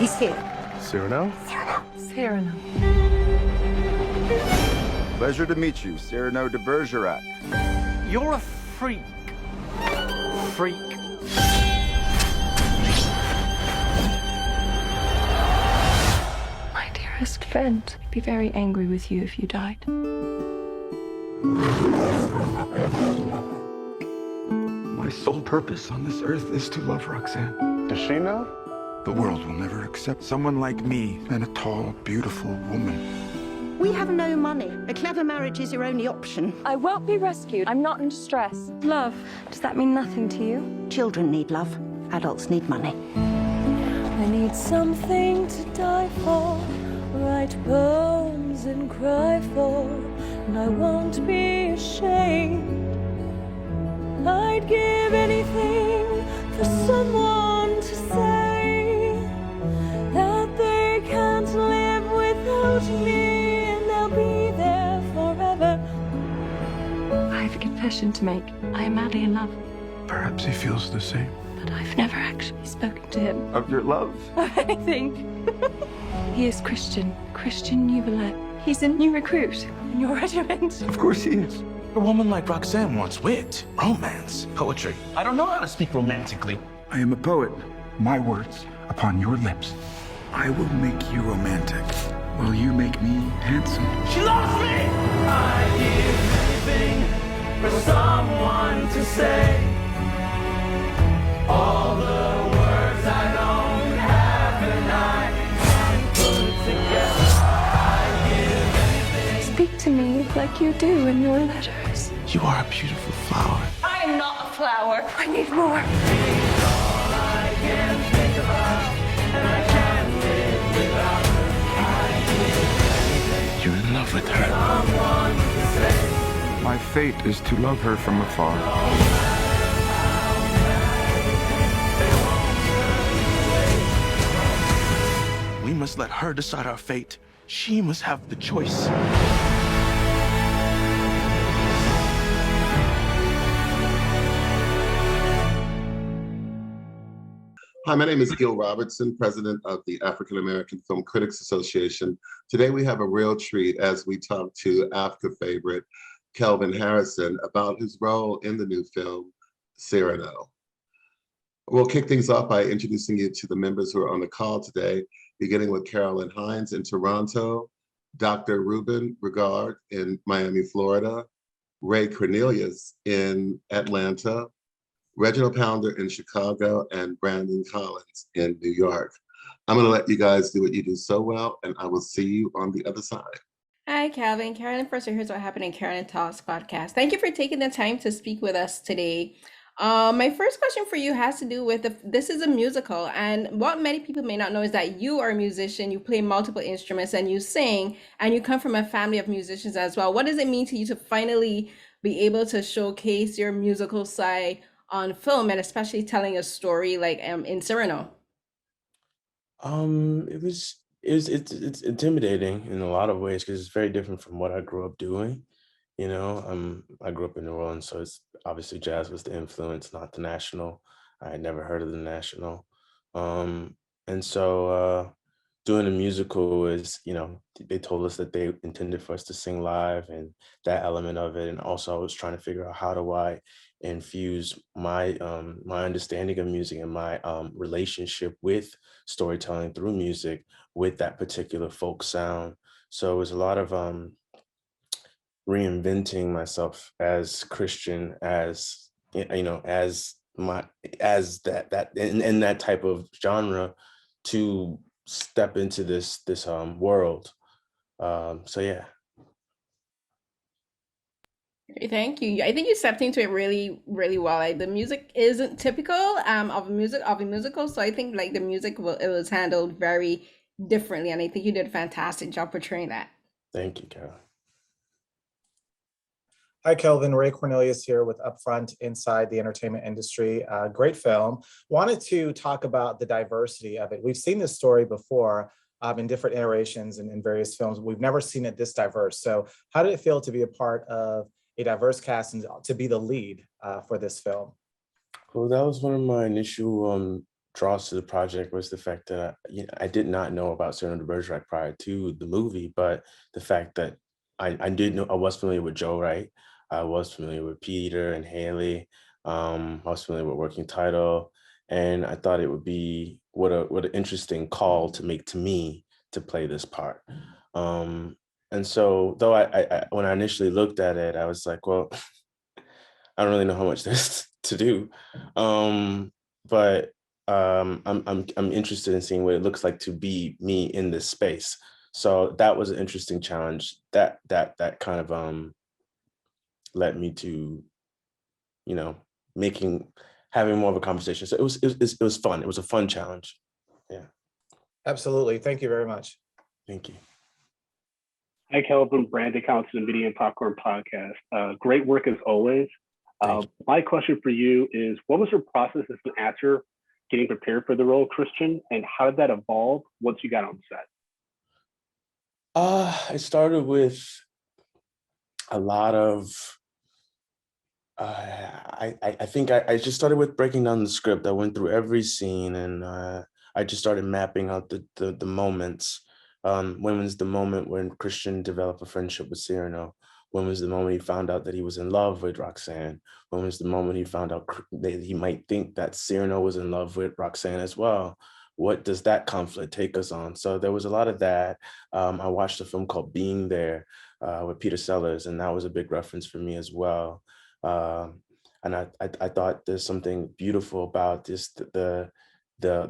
He's here. Cyrano? Cyrano. Pleasure to meet you, Cyrano de Bergerac. You're a freak. Freak. My dearest friend, I'd be very angry with you if you died. My sole purpose on this earth is to love Roxanne. Does she know? The world will never accept someone like me and a tall, beautiful woman. We have no money. A clever marriage is your only option. I won't be rescued. I'm not in distress. Love, does that mean nothing to you? Children need love. Adults need money. I need something to die for, write poems and cry for, and I won't be ashamed. I'd give anything for someone to say that they can't live without me, and they'll be there forever. I have a confession to make. I am madly in love, Perhaps he feels the same. but I've never actually spoken to him. Of your love? I think. He is Christian Nuvelet. He's a new recruit in your regiment. Of course he is. A woman like Roxanne wants wit, romance, poetry. I don't know how to speak romantically. I am a poet. My words upon your lips. I will make you romantic while you make me handsome. She loves me! I give anything for someone to say all the words I don't have and I put together. I give anything. Speak to me like you do in your letters. You are a beautiful flower. I am not a flower. I need more. All I can think about, and I can't live without her. You're in love with her. Someone to say. My fate is to love her from afar. We must let her decide our fate. She must have the choice. Hi, my name is Gil Robertson, president of the African American Film Critics Association. Today we have a real treat as we talk to AAFCA favorite Kelvin Harrison about his role in the new film, Cyrano. We'll kick things off by introducing you to the members who are on the call today, beginning with Carolyn Hines in Toronto, Dr. Ruben Regard in Miami, Florida, Ray Cornelius in Atlanta, Reginald Pounder in Chicago, and Brandon Collins in New York. I'm gonna let you guys do what you do so well, and I will see you on the other side. Hi, Calvin. Carolyn First, here's what happened in Carolyn Talks podcast. Thank you for taking the time to speak with us today. My first question for you has to do with this is a musical, and what many people may not know is that you are a musician, you play multiple instruments, and you sing, and you come from a family of musicians as well. What does it mean to you to finally be able to showcase your musical side on film, and especially telling a story like in Cyrano? It's intimidating in a lot of ways because it's very different from what I grew up doing. You know, I grew up in New Orleans, so it's obviously jazz was the influence, not the National. I had never heard of the National, and so doing a musical is, you know, they told us that they intended for us to sing live, and that element of it, and also I was trying to figure out how do I infuse my my understanding of music and my relationship with storytelling through music with that particular folk sound. So it was a lot of reinventing myself as Christian, as you know, as that in that type of genre to step into this world. So yeah. Thank you. I think you stepped into it really, really well. Like the music isn't typical of a musical, so I think like the music it was handled very differently, and I think you did a fantastic job portraying that. Thank you, Carol. Hi, Kelvin. Ray Cornelius here with Upfront Inside the Entertainment Industry. Great film. Wanted to talk about the diversity of it. We've seen this story before in different iterations and in various films. We've never seen it this diverse. So how did it feel to be a part of a diverse cast and to be the lead for this film? Well, that was one of my initial draws to the project was the fact that I did not know about Cyrano de Bergerac prior to the movie, but the fact that I did know, I was familiar with Joe, right? I was familiar with Peter and Haley. I was familiar with Working Title, and I thought it would be what an interesting call to make to me to play this part. And so, though I when I initially looked at it, I was like, well, I don't really know how much there's to do, but I'm interested in seeing what it looks like to be me in this space. So that was an interesting challenge. That kind of led me to, you know, having more of a conversation. So it was fun. It was a fun challenge. Yeah. Absolutely. Thank you very much. Thank you. Hi, Kelvin, brand accounts and Media and Popcorn Podcast. Great work as always. My question for you is, what was your process as an actor getting prepared for the role of Christian, and how did that evolve once you got on set? It started with a lot of, I think I just started with breaking down the script. I went through every scene, and I just started mapping out the moments. When was the moment when Christian developed a friendship with Cyrano? When was the moment he found out that he was in love with Roxanne? When was the moment he found out that he might think that Cyrano was in love with Roxanne as well? What does that conflict take us on? So there was a lot of that. I watched a film called Being There with Peter Sellers, and that was a big reference for me as well. And I thought there's something beautiful about this, the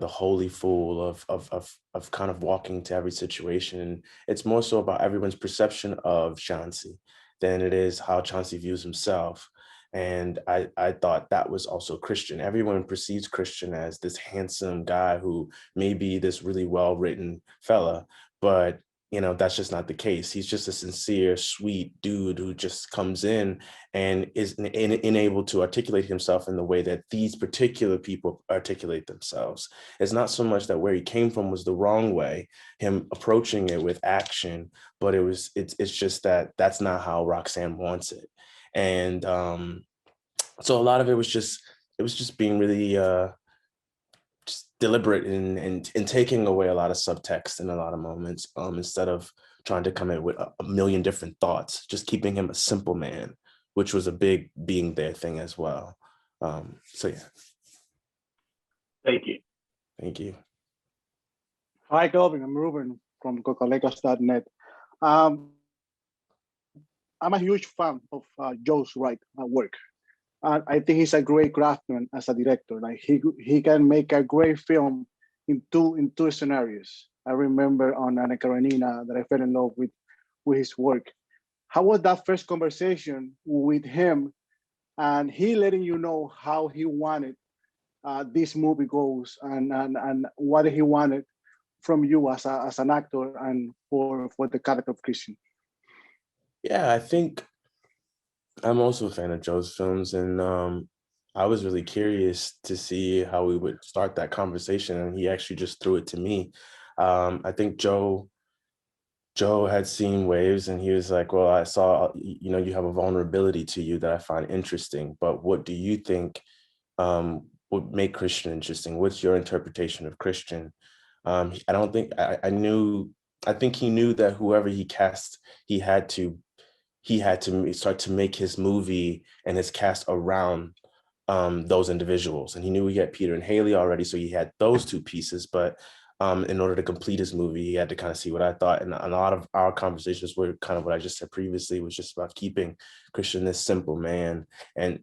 holy fool of kind of walking to every situation. And it's more so about everyone's perception of Chauncey than it is how Chauncey views himself. And I thought that was also Christian. Everyone perceives Christian as this handsome guy who may be this really well-written fella, but that's just not the case. He's just a sincere, sweet dude who just comes in and is unable to articulate himself in the way that these particular people articulate themselves. It's not so much that where he came from was the wrong way, him approaching it with action, but it's just that that's not how Roxanne wants it. And so a lot of it was just being really just deliberate in taking away a lot of subtext in a lot of moments, instead of trying to come in with a million different thoughts, just keeping him a simple man, which was a big Being There thing as well. So yeah. Thank you. Thank you. Hi, Kelvin. I'm Ruben from cocalecos.net. I'm a huge fan of Joe's work. I think he's a great craftsman as a director. Like he can make a great film in two scenarios. I remember on Ana Karenina that I fell in love with his work. How was that first conversation with him, and he letting you know how he wanted this movie goes, and what he wanted from you as an actor and for the character of Christian? Yeah, I think I'm also a fan of Joe's films, and I was really curious to see how we would start that conversation, and he actually just threw it to me. I think Joe had seen Waves, and he was like, well, I saw, you have a vulnerability to you that I find interesting, but what do you think would make Christian interesting? What's your interpretation of Christian? I don't think, I think he knew that whoever he cast, he had to start to make his movie and his cast around those individuals. And he knew he had Peter and Haley already, so he had those two pieces. But in order to complete his movie, he had to kind of see what I thought. And a lot of our conversations were kind of what I just said previously, was just about keeping Christian this simple man and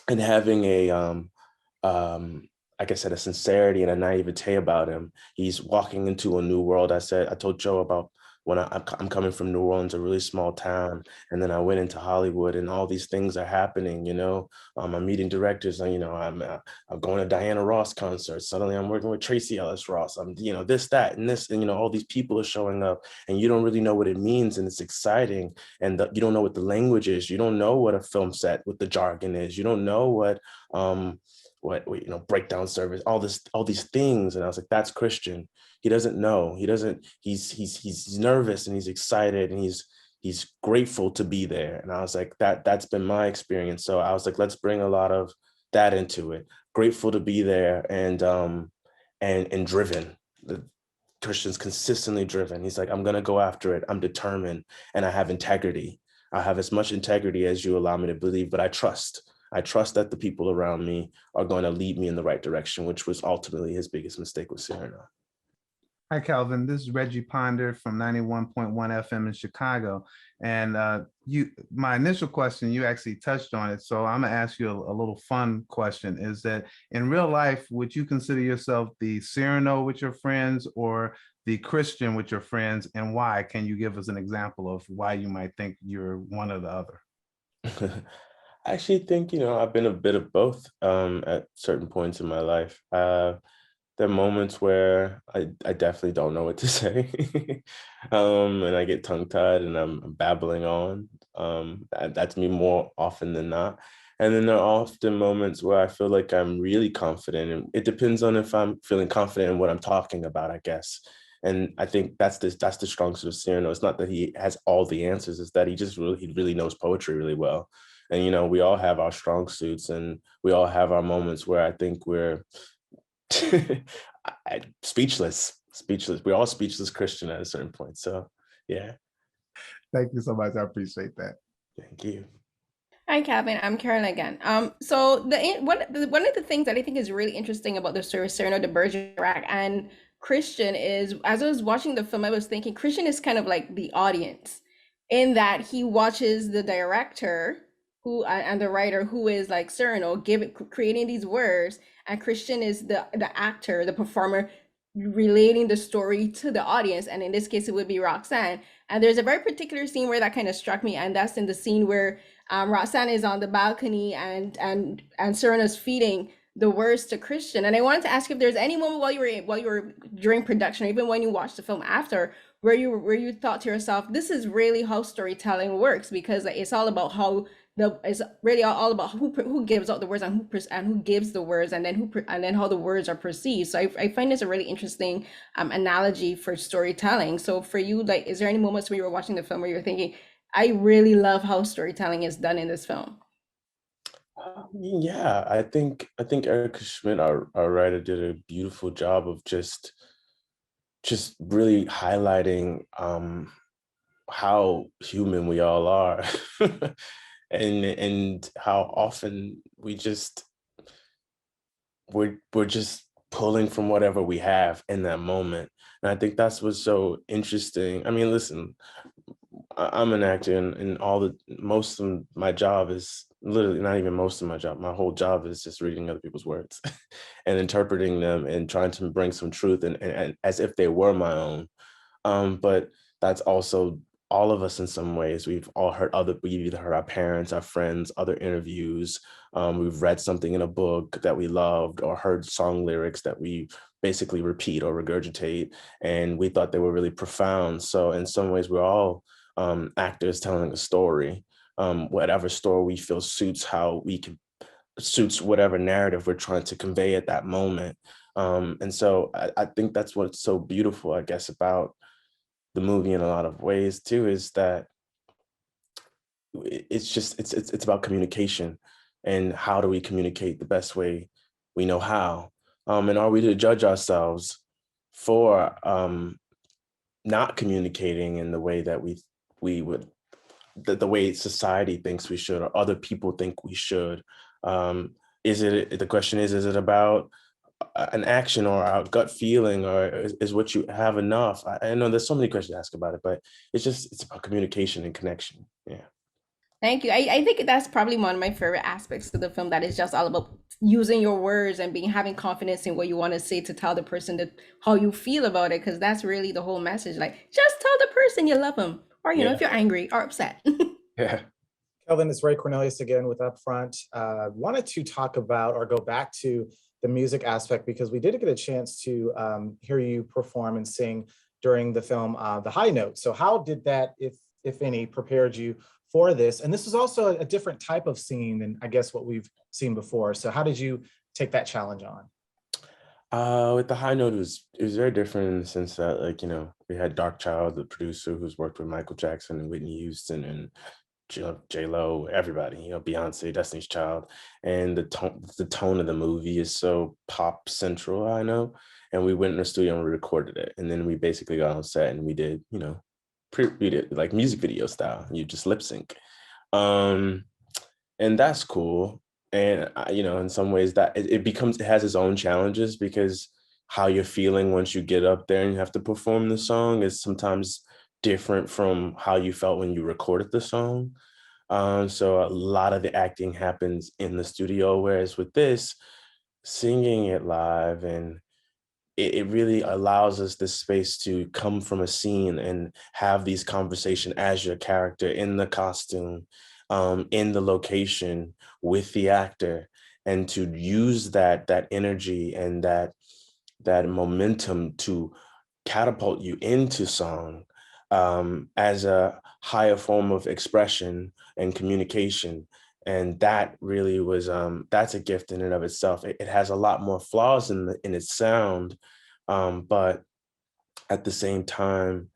having a like I said, a sincerity and a naivete about him. He's walking into a new world. I told Joe about when I'm coming from New Orleans, a really small town, and then I went into Hollywood, and all these things are happening. I'm meeting directors, and I'm going to Diana Ross concerts. Suddenly, I'm working with Tracy Ellis Ross. I'm this, that, and this, and all these people are showing up, and you don't really know what it means, and it's exciting, and you don't know what the language is. You don't know what a film set with the jargon is. You don't know what breakdown service, all these things. And I was like, that's Christian. He doesn't know. He's nervous, and he's excited, and he's grateful to be there. And I was like, that's been my experience. So I was like, let's bring a lot of that into it. Grateful to be there and driven. The Christian's consistently driven. He's like, I'm gonna go after it. I'm determined, and I have integrity. I have as much integrity as you allow me to believe, but I trust. I trust that the people around me are going to lead me in the right direction, which was ultimately his biggest mistake with Cyrano. Hi, Kelvin. This is Reggie Ponder from 91.1 FM in Chicago. And my initial question, you actually touched on it. So I'm gonna ask you a little fun question, is that in real life, would you consider yourself the Cyrano with your friends or the Christian with your friends, and why? Can you give us an example of why you might think you're one or the other? I actually think, I've been a bit of both at certain points in my life. There are moments where I definitely don't know what to say. And I get tongue-tied and I'm babbling on. That's me more often than not. And then there are often moments where I feel like I'm really confident. And it depends on if I'm feeling confident in what I'm talking about, I guess. And I think that's the strong suit of Cyrano. It's not that he has all the answers, it's that he really knows poetry really well. And, we all have our strong suits and we all have our moments where I think we're speechless. We're all speechless Christian at a certain point. So, yeah. Thank you so much. I appreciate that. Thank you. Hi, Kelvin. I'm Carolyn again. So one of the things that I think is really interesting about the story of Cyrano de Bergerac and Christian is, as I was watching the film, I was thinking Christian is kind of like the audience, in that he watches the director and the writer, who is like Cyrano, creating these words, and Christian is the actor, the performer, relating the story to the audience, and in this case it would be Roxanne. And there's a very particular scene where that kind of struck me, and that's in the scene where Roxanne is on the balcony and Cyrano's feeding the words to Christian. And I wanted to ask if there's any moment while you were during production, or even when you watched the film after, where you thought to yourself, this is really how storytelling works, because it's all about how it's really all about who gives out the words and who gives the words, and then how the words are perceived. So I find this a really interesting analogy for storytelling. So for you, like, is there any moments when you were watching the film where you're thinking, I really love how storytelling is done in this film? Yeah, I think Erica Schmidt, our writer, did a beautiful job of just really highlighting how human we all are. and how often we're just pulling from whatever we have in that moment. And I think that's what's so interesting. I mean, listen, I'm an actor, and most of my job is literally not even most of my job. My whole job is just reading other people's words and interpreting them and trying to bring some truth and as if they were my own. But that's also all of us in some ways. We've either heard our parents, our friends, other interviews. We've read something in a book that we loved, or heard song lyrics that we basically repeat or regurgitate, and we thought they were really profound. So in some ways, we're all actors telling a story. Whatever story we feel suits whatever narrative we're trying to convey at that moment. And so I think that's what's so beautiful, I guess, about the movie in a lot of ways too, is that it's about communication, and how do we communicate the best way we know how, and are we to judge ourselves for not communicating in the way that we would, the way society thinks we should, or other people think we should? The question is it about an action or a gut feeling, or is what you have enough? I know there's so many questions to ask about it, but it's about communication and connection. Yeah. Thank you. I think that's probably one of my favorite aspects of the film, that is just all about using your words and having confidence in what you want to say to tell the person how you feel about it, because that's really the whole message. Like, just tell the person you love them, or if you're angry or upset. Yeah. Kelvin, it's Ray Cornelius again with Upfront. Wanted to talk about, or go back to, the music aspect, because we did get a chance to hear you perform and sing during the film The High Note. So how did that, if any, prepared you for this? And this is also a different type of singing than, I guess, what we've seen before. So how did you take that challenge on? With The High Note, it was very different in the sense that, like, we had Dark Child, the producer, who's worked with Michael Jackson and Whitney Houston and J-Lo, everybody, Beyonce, Destiny's Child, and the tone of the movie is so pop central, I know. And we went in the studio and we recorded it, and then we basically got on set and we did, we did like music video style. You just lip sync, and that's cool. And in some ways that it has its own challenges, because how you're feeling once you get up there and you have to perform the song is sometimes different from how you felt when you recorded the song. So a lot of the acting happens in the studio, whereas with this, singing it live, and it really allows us this space to come from a scene and have these conversations as your character in the costume, in the location with the actor, and to use that energy and that momentum to catapult you into song, as a higher form of expression and communication. And that really was, that's a gift in and of itself. It has a lot more flaws in its sound, but at the same time,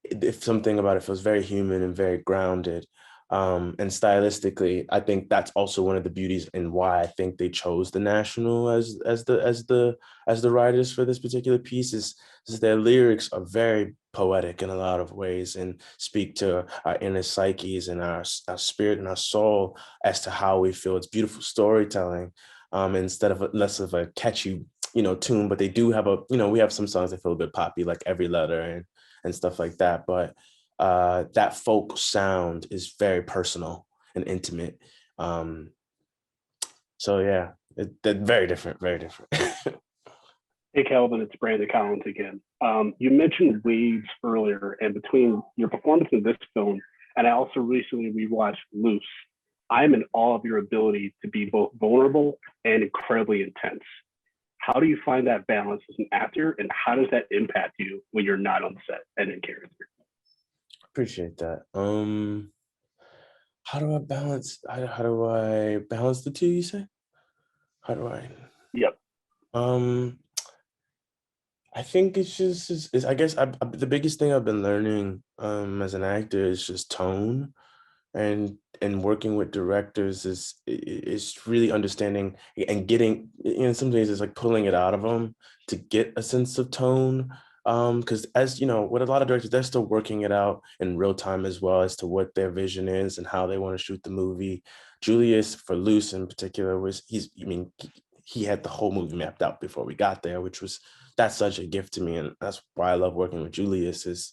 if something about it feels very human and very grounded. And stylistically, I think that's also one of the beauties and why I think they chose the National as the writers for this particular piece is their lyrics are very poetic in a lot of ways and speak to our inner psyches and our spirit and our soul as to how we feel. It's beautiful storytelling, instead of less of a catchy tune, but they do have we have some songs that feel a bit poppy, like Every Letter and stuff like that, but that folk sound is very personal and intimate. So yeah, they're very different, very different. Hey, Kelvin, it's Brandon Collins again. You mentioned Weeds earlier, and between your performance in this film, and I also recently rewatched Loose, I'm in awe of your ability to be both vulnerable and incredibly intense. How do you find that balance as an actor, and how does that impact you when you're not on set and in character? Appreciate that. How do I balance? How do I balance the two? You say? How do I? Yep. I think it's just, I guess the biggest thing I've been learning as an actor is just tone, and working with directors is really understanding and getting, in some ways it's like pulling it out of them to get a sense of tone. Because as you know, with a lot of directors, they're still working it out in real time as well as to what their vision is and how they want to shoot the movie. Julius, for Loose in particular, he had the whole movie mapped out before we got there, that's such a gift to me. And that's why I love working with Julius, is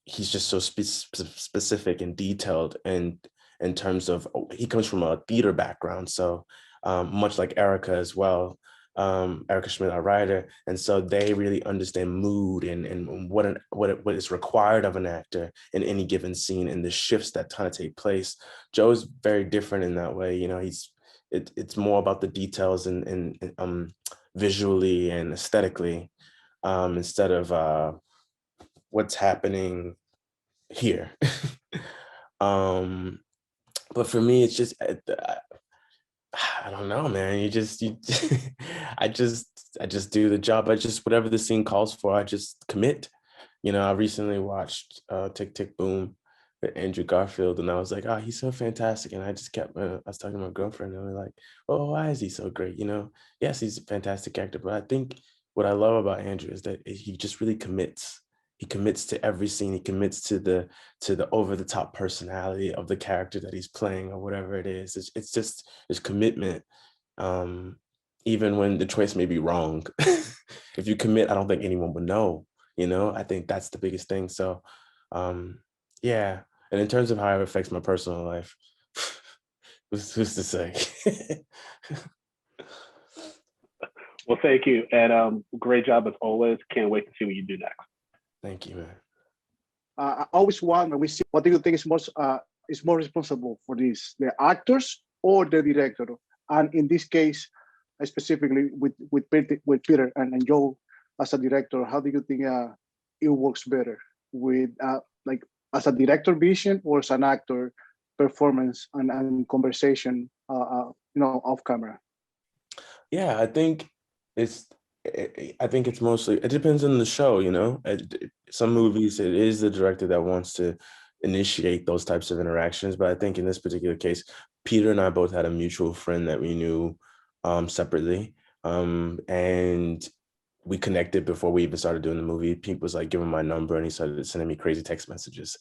he's just so specific and detailed, and in terms of, he comes from a theater background, so much like Erica as well, Erica Schmidt, our writer, and so they really understand mood and what is required of an actor in any given scene and the shifts that kind of take place. Joe is very different in that way. It's more about the details and visually and aesthetically, instead of what's happening here. But for me, it's just, I don't know, man. I just do the job. Whatever the scene calls for, I just commit. I recently watched Tick Tick Boom with Andrew Garfield, and I was like, oh, he's so fantastic. And I just kept, I was talking to my girlfriend, and we're like, oh, why is he so great? Yes, he's a fantastic actor, but I think what I love about Andrew is that he just really commits. He commits to every scene. He commits to the over the top personality of the character that he's playing or whatever it is. It's just his commitment, even when the choice may be wrong. If you commit, I don't think anyone would know. I think that's the biggest thing. So, yeah. And in terms of how it affects my personal life, who's to say? Well, thank you, and great job as always. Can't wait to see what you do next. Thank you, man. I always wonder, what do you think is more responsible for this, the actors or the director? And in this case, specifically with Peter and Joe as a director, how do you think it works better with like as a director vision or as an actor performance and conversation, off camera? Yeah, I think it's mostly, it depends on the show. Some movies, it is the director that wants to initiate those types of interactions. But I think in this particular case, Peter and I both had a mutual friend that we knew separately. And we connected before we even started doing the movie. Pete was like, give him my number, and he started sending me crazy text messages,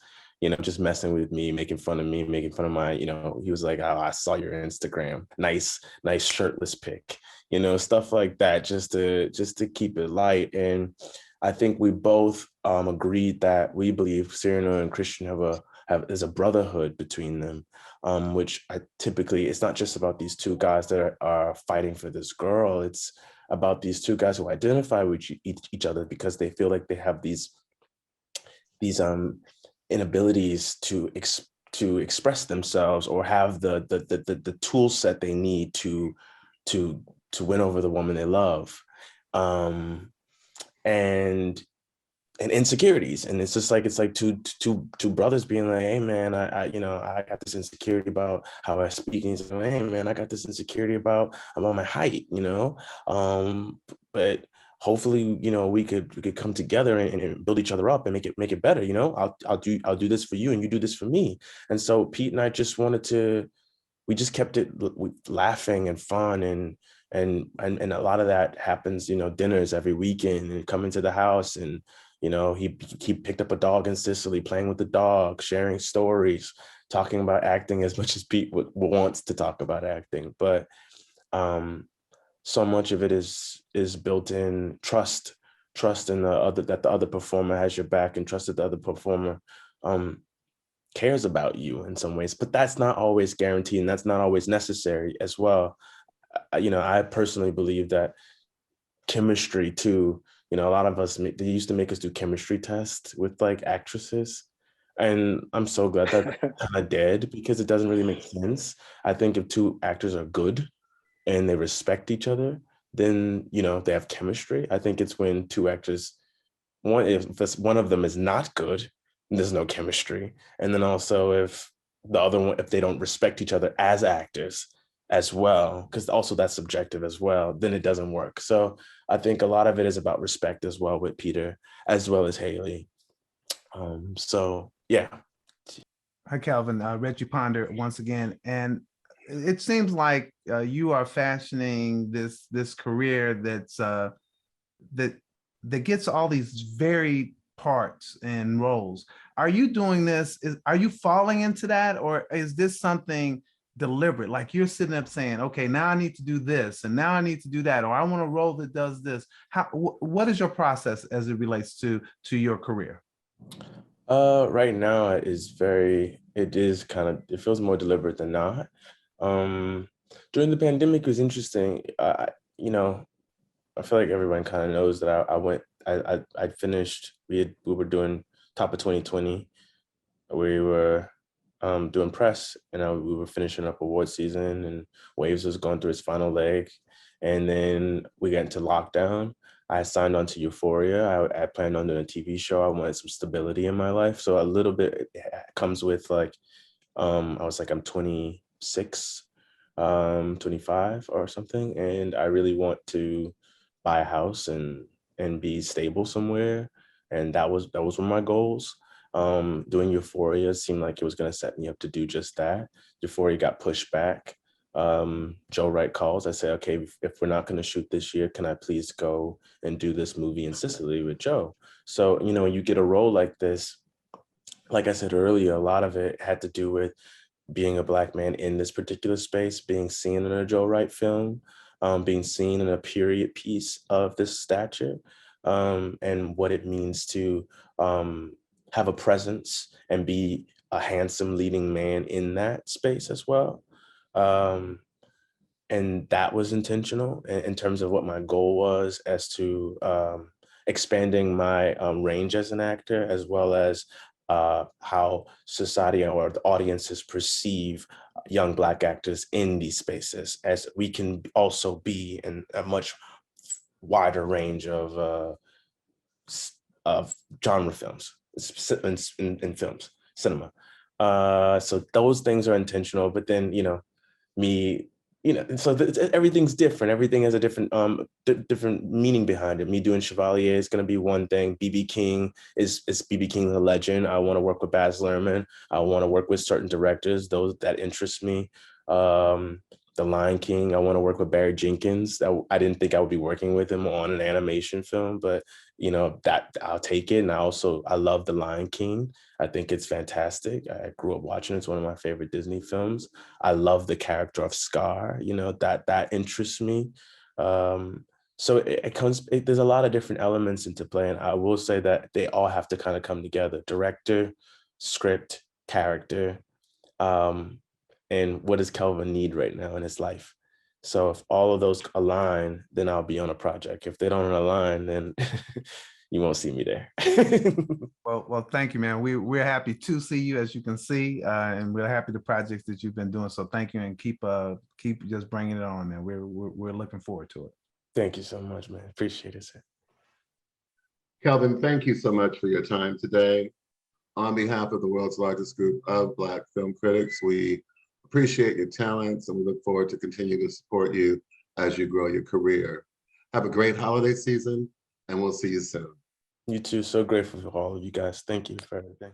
just messing with me, making fun of me, making fun of my, he was like, oh, I saw your Instagram, nice shirtless pic, stuff like that, just to keep it light. And I think we both agreed that we believe Cyrano and Christian there's a brotherhood between them, which it's not just about these two guys that are fighting for this girl. It's about these two guys who identify with each other because they feel like they have these inabilities to express themselves or have the tool set they need to win over the woman they love, and insecurities. And it's like two brothers being like, hey man, I got this insecurity about how I speak, and he's like, hey man, I got this insecurity about my height, but hopefully we could come together and build each other up and make it better. I'll do this for you and you do this for me. And so Pete and I we just kept it laughing and fun, and a lot of that happens, dinners every weekend and coming to the house, and he picked up a dog in Sicily, playing with the dog, sharing stories, talking about acting as much as Pete wants to talk about acting. But so much of it is built in trust in that the other performer has your back, and trust that the other performer cares about you in some ways. But that's not always guaranteed, and that's not always necessary as well. I personally believe that chemistry too. A lot of us, they used to make us do chemistry tests with like actresses. And I'm so glad that kind of dead, because it doesn't really make sense. I think if two actors are good and they respect each other, then, they have chemistry. I think it's when two actors, if one of them is not good, there's no chemistry. And then also if the other one, if they don't respect each other as actors as well, because also that's subjective as well, then it doesn't work. So I think a lot of it is about respect as well with Peter, as well as Haley. So yeah. Hi, Kelvin. Reggie Ponder once again, and it seems like you are fashioning this career that gets all these varied parts and roles. Are you doing this? Are you falling into that, or is this something deliberate? Like you're sitting up saying, okay, now I need to do this, and now I need to do that, or I want a role that does this. What is your process as it relates to your career? Right now it feels more deliberate than not. During the pandemic, it was interesting. I feel like everyone kind of knows that I finished, we were doing top of 2020. We were doing press, and we were finishing up award season, and Waves was going through its final leg. And then we got into lockdown. I signed on to Euphoria. I planned on doing a TV show. I wanted some stability in my life. So a little bit comes with like, I was like, I'm 26, 25 or something. And I really want to buy a house and be stable somewhere. And that was one of my goals. Doing Euphoria seemed like it was going to set me up to do just that. Euphoria got pushed back. Joe Wright calls. I say, okay, if we're not going to shoot this year, can I please go and do this movie in Sicily with Joe? So, you get a role like this, like I said earlier, a lot of it had to do with being a Black man in this particular space, being seen in a Joe Wright film, being seen in a period piece of this stature, and what it means to have a presence and be a handsome leading man in that space as well. And that was intentional in terms of what my goal was as to expanding my range as an actor, as well as how society or the audiences perceive young Black actors in these spaces, as we can also be in a much wider range of genre films, in films, cinema. So those things are intentional, but then, me you know, so everything's different. Everything has a different different meaning behind it. Me doing Chevalier is going to be one thing. BB King is BB King the legend. I want to work with Baz Luhrmann. I want to work with certain directors, those that interest me. The Lion King, I want to work with Barry Jenkins. I didn't think I would be working with him on an animation film, but you know, that I'll take it. And I love The Lion King. I think it's fantastic. I grew up watching it. It's one of my favorite Disney films. I love the character of Scar, you know, that interests me. So there's a lot of different elements into play. And I will say that they all have to kind of come together: director, script, character, and what does Kelvin need right now in his life? So if all of those align, then I'll be on a project. If they don't align, then you won't see me there. Well, thank you, man. We're happy to see you, as you can see, and we're happy the projects that you've been doing. So thank you, and keep just bringing it on, man. We're looking forward to it. Thank you so much, man. Appreciate it, sir. Kelvin, thank you so much for your time today. On behalf of the world's largest group of Black film critics, we appreciate your talents, and we look forward to continue to support you as you grow your career. Have a great holiday season, and we'll see you soon. You too. So grateful for all of you guys. Thank you for everything.